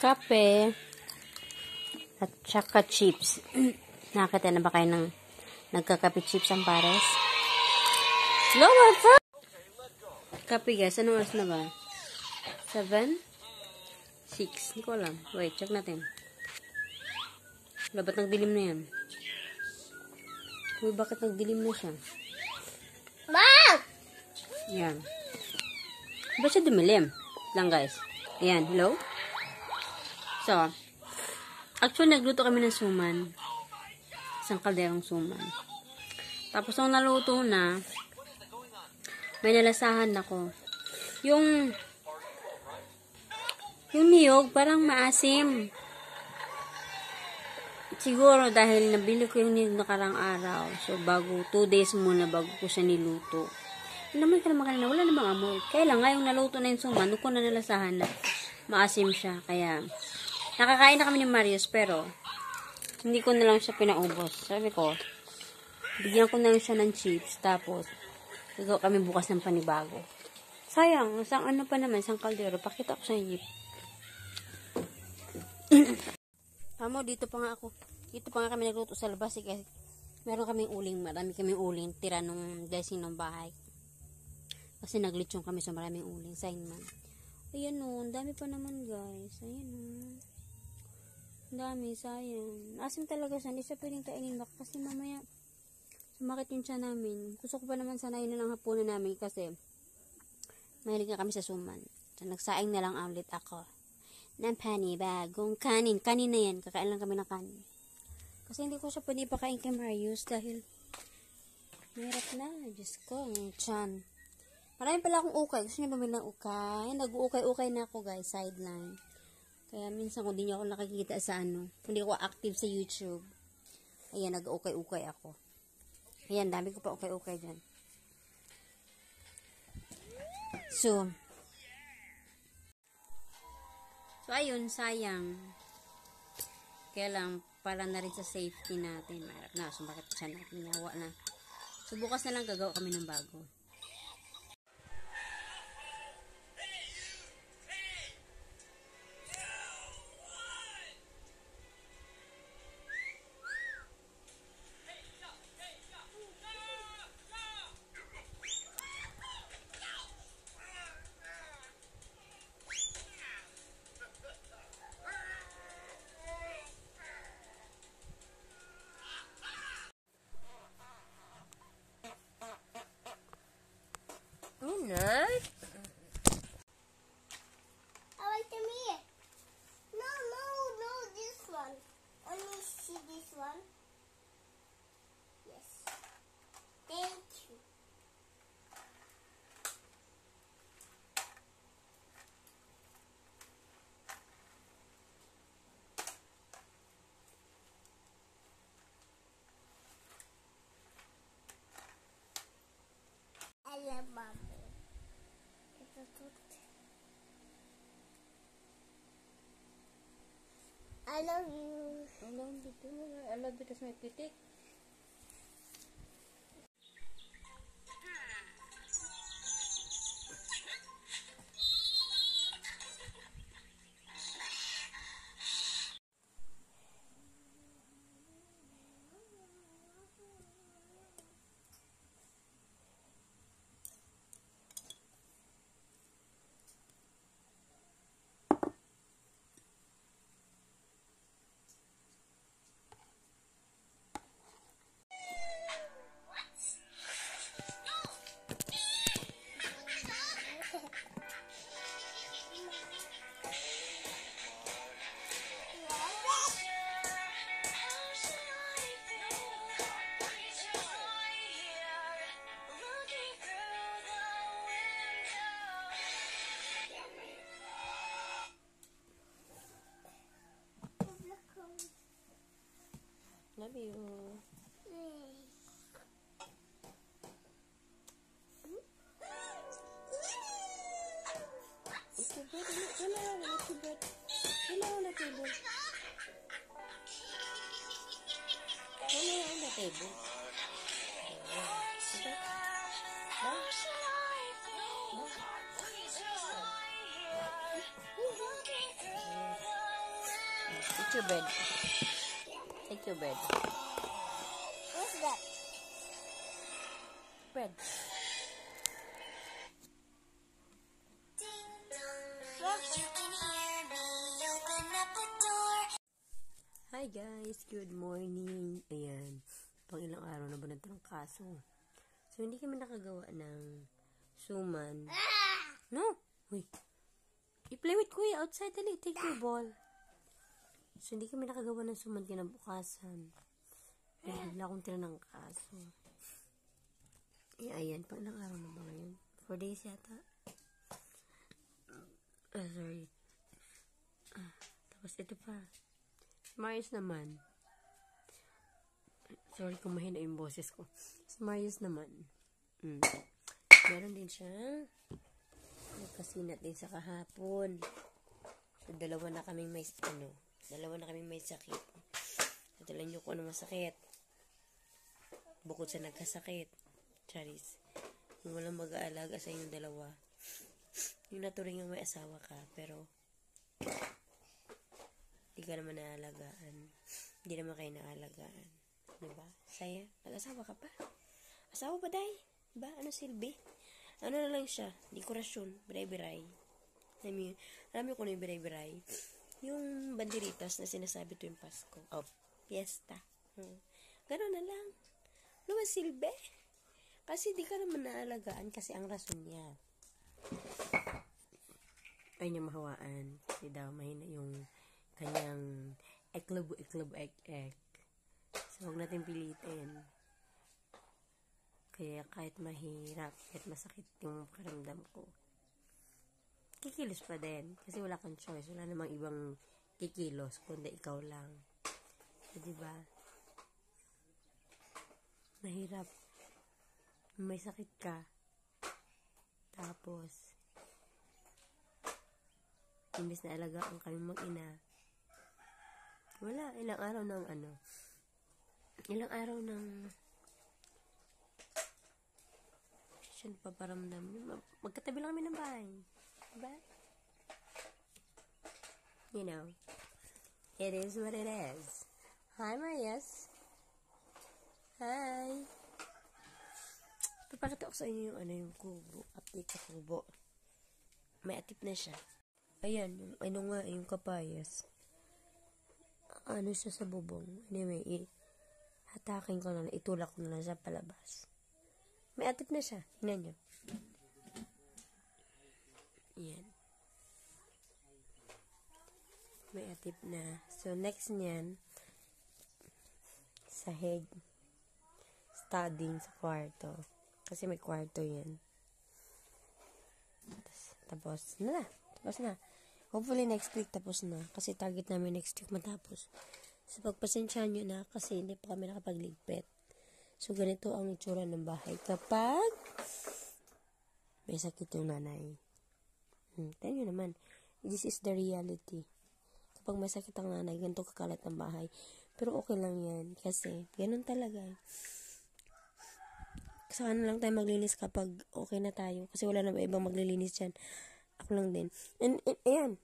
kape at saka chips. Nakakita na ba kayo ng nagkakape chips ang pares? Lower pa! Kape guys, anong oras na ba? 7? 6? Hindi ko alam. Wait, check natin. Ba't nagdilim na yan? Uy, bakit nagdilim na siya? Mom! Yan. Ba't siya dumilim? Lang guys. Ayan, hello? So, actually nagluto kami ng suman. Isang kalderong suman. Tapos nung naluto na, may nalasahan ako. Yung niyog parang maasim. Siguro dahil nabili ko yung niyog nakarang araw. So, 2 days muna bago ko siya niluto. Naman ka naman kanina, wala namang amoy. Kaya lang, ngayong naluto na yung suman, nung ko na nalasahan na maasim siya. Kaya, nakakain na kami ni Marius, pero hindi ko na lang siya pinaubos. Sabi ko, bigyan ko na lang siya ng chips, tapos, gagawa kami bukas ng panibago. Sayang, isang ano pa naman, isang kaldero. Pakita ko sa inyo. Amo, dito pa nga ako. Dito pa nga kami nagluto sa labas. Kasi meron kaming uling, marami kaming uling, tira nung dressing ng bahay. Kasi naglitsong kami sa maraming uling. Sayang man. Ayan o, dami pa naman guys. Ayan o. Dami, sayang. Asim talaga siya. Hindi siya pwedeng kainin baka kasi mamaya sumakit yung tiyan namin. Gusto ko pa naman sanayin na lang hapunan namin kasi mahilig na kami sa suman. So, nagsaing na lang ulit ako ng panibagong kanin. Kanin na yan. Kakain lang kami ng kanin. Kasi hindi ko siya pwede pakain kay Marius dahil mahirap na. Diyos ko, ang tiyan. Marami pala akong ukay. Gusto niyo bumili ng ukay? Nag-ukay-ukay na ako guys. Sideline. Kaya minsan kung di niyo ako nakikita sa hindi ako active sa YouTube. Ayan, nag-ukay-ukay ako. Ayan, dami ko pa ukay-ukay dyan. So, ayun, sayang. Kaya lang, para na rin sa safety natin. Marap na, sumakit siya natin. Nawa na. So, bukas na lang gagawa kami ng bago. Nice. I like to meet. No, this one. Only see this one. Yes. Thank you. I love Mommy. I love you. I love because my pitik. Love you. Take your bed. Take your bed. What's that? Bed. Hi guys, good morning. Ayan, pang ilang araw na ba nagtrangkaso. So, hindi kami nakagawa ng suman. No! Wait. You play with Kuya outside, dali. Take your ball. So, hindi kami nakagawa ng suman kinabukasan. Dahil wala akong tira ng kaso. Ayan, pang ilang araw na ba ngayon? 4 days yata. Sorry. Tapos ito pa. Marius naman. Sorry kung mahina yung boses ko. Marius naman. Meron din siya. Nagkasinat din sa kahapon. So, dalawa na kaming may sakit. Natulan nyo kung ano masakit. Bukod sa nagkasakit. Charis. Yung walang mag-aalaga sa inyong dalawa. Yung naturing yung may asawa ka, pero di ka naman naalagaan. Hindi naman kayo naalagaan. Diba? Saya? Nag-asawa ka pa? Asawa ba, day? Diba? Ano silbi? Ano na lang siya? Dekorasyon. Biray-biray. Alam mo kung ano yung biray-biray? Yung banderitas na sinasabi tuwing Pasko. Oh, fiesta. Gano'n na lang. Ano ba silbi? Kasi di ka naman naalagaan kasi ang rason niya. Ay niya mahawaan. Kasi daw mahina yung kanyang ek. So, huwag natin pilitin. Kaya kahit mahirap, kahit masakit yung pakiramdam ko, kikilos pa din. Kasi wala kang choice. Wala namang ibang kikilos, kundi ikaw lang. So, diba? Mahirap. May sakit ka. Tapos, imbis na alagaan kami mag-ina, wala, ilang araw ng siya paparamdam. Magkatabi lang kami ng bahay. Diba? You know, it is what it is. Hi, Marius. Hi. Papakita ko sa inyo yung kubo. Update sa kubo. May atip na siya. Ayan, yung kapayas. Ano siya sa bubong. Anyway, hatakin ko na lang, itulak ko na lang siya palabas. May atip na siya. Hinan nyo. Ayan. May atip na. So, next niyan, sahig. Studying sa kwarto. Kasi may kwarto yan. Tapos na. Hopefully next week tapos na. Kasi target namin next week matapos. So, pagpasensyahan nyo na kasi hindi pa kami nakapagligpit. So, ganito ang itsura ng bahay kapag may sakit yung nanay. Tayo nyo naman. This is the reality. Kapag may sakit ang nanay, ganito kakalat ng bahay. Pero okay lang yan. Kasi, ganun talaga. Saka na lang tayo maglinis kapag okay na tayo. Kasi wala na ibang maglilinis dyan. Ako lang din. And ayan.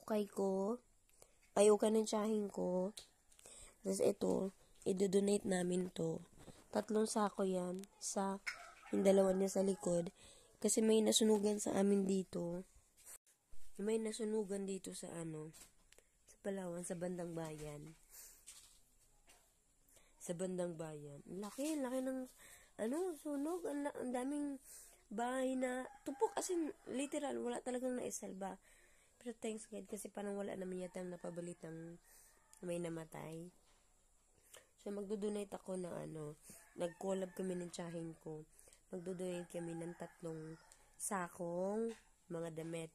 Okay ko. Ay, okay ng tsahin ko. Tapos ito, i-donate namin to. 3 sako yan. Yung 2 niya sa likod. Kasi may nasunugan sa amin dito. May nasunugan dito sa sa Palawan, sa bandang bayan. Sa bandang bayan. Laki ng sunog. Ang daming bahay na tupok, as in, literal, wala talagang naisalba. Pero thanks God, kasi parang wala naman yata napabalitang may namatay. So, magdodonate ako na nag-collab kami ng tsahin ko. Magdodonate kami ng 3 sakong mga damit.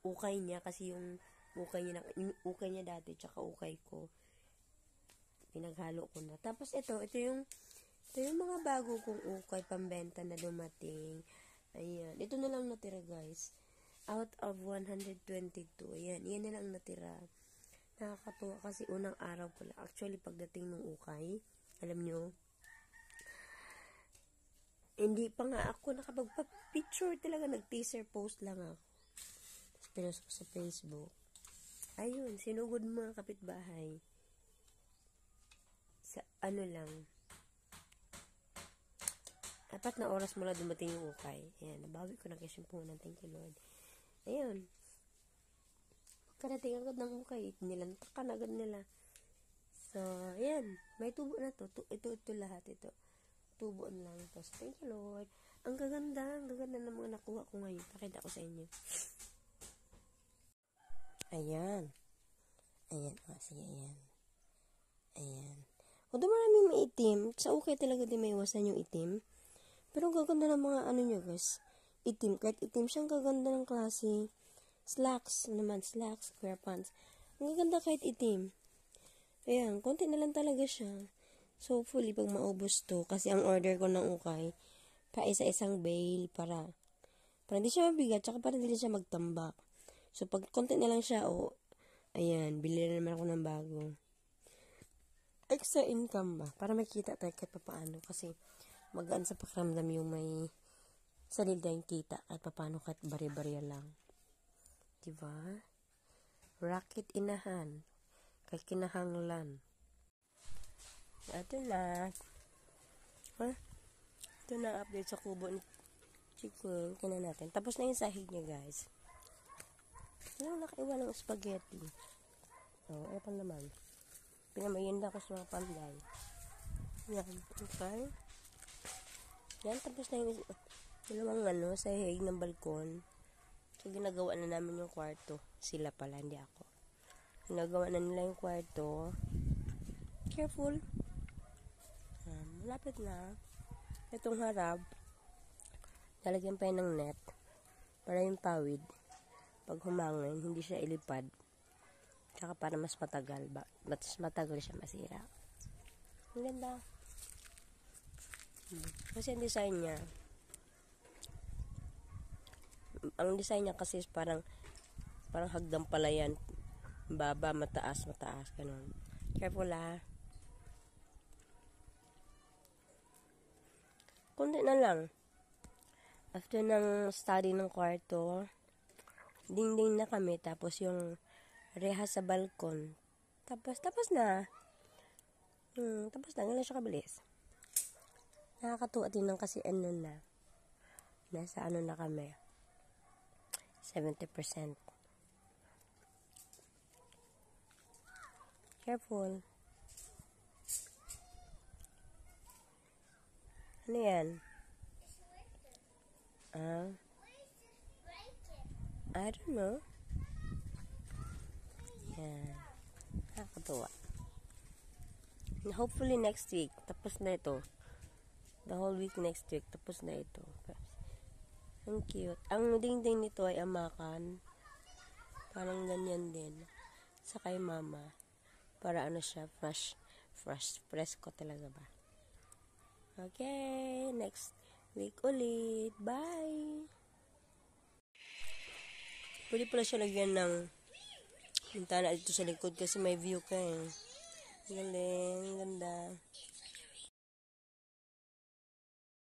Ukay niya, kasi yung ukay niya dati, tsaka ukay ko. Pinaghalo ko na. Tapos ito yung mga bago kong ukay pambenta na dumating. Ayan. Ito na lang natira, guys. Out of 122. Ayan. Yan na lang natira. Nakakatuwa kasi unang araw ko lang. Actually, pagdating ng ukay, alam nyo, hindi pa nga ako nakapagpa-picture talaga. Nag-teaser post lang ako. Tapos pinost ko sa Facebook. Ayun, sinugod mga kapitbahay. Sa ano lang, 4 na oras mula dumating yung ukay. Ayan, nabawi ko na kasi yung punan. Thank you, Lord. Ayun. Karating agad ng ukay. Nilantakan agad nila. So, ayan. May tubo na to. Ito lahat. Ito. Tubo lang to. So, thank you, Lord. Ang gaganda ng mga nakuha ko ngayon. Pakita ko sa inyo. Ayan. Ayan. Sige, ayan. Ayan. Although maraming may itim, sa ukay talaga di may iwasan yung itim. Pero ang gaganda ng mga ano nyo guys. Itim. Kahit itim siyang gaganda ng klase. Slacks naman. Slacks, square pants. Ang gaganda kahit itim. Ayan. Konti na lang talaga siya. So, hopefully, pag maubos to, kasi ang order ko ng ukay, pa isa-isang bale para hindi siya mabigat, tsaka para hindi siya magtambak. So, pag konti na lang siya, ayan, bili na naman ako ng bago. Extra income ba? Para makita tayo kahit papaano. Kasi, magaan sa pakiramdam yung may sarili tayong kita kahit papaano, kahit bari-bari lang. Diba? Rocket inahan. Kay kinahanglan. Ito na. Ito na update sa kubo ni chicken. Kina natin. Tapos na yung sahig niya, guys. Ano, nakaiwan ng spaghetti. Ito naman. Pinamayenda ko sa mga panday. Yan. Okay. Yan, tapos na yung dalawang sahig ng balkon. So, ginagawa na namin yung kwarto. Sila pala, hindi ako. Ginagawa na nila yung kwarto. Careful. Malapit na. Itong harap, lalagyan pa yun ng net para yung pawid, pag humangin, hindi siya ilipad. Tsaka para mas matagal ba? Mas matagal siya masira. Ang ganda. Kasi ang design niya kasi is parang hagdang pala yan. Baba, mataas, ganun. Careful Kunti na lang. After ng study ng kwarto, dingding na kami. Tapos yung reha sa balkon. Tapos na. Tapos na. Ngayon siya kabilis. Nakakatuwa din lang kasi na. Nasa na kami. 70%. Careful. Ano yan? I don't know. Yan. Nakakatuwa. Hopefully next week, tapos na ito. The whole week next week, tapos na ito. Ang cute. Ang dingding nito ay amakan. Parang ganyan din. Sa kay mama. Para siya, fresco talaga ba? Okay, next week ulit. Bye! Pwede pala siya lagyan ng bintana dito sa likod kasi may view ka eh. Galing, ganda.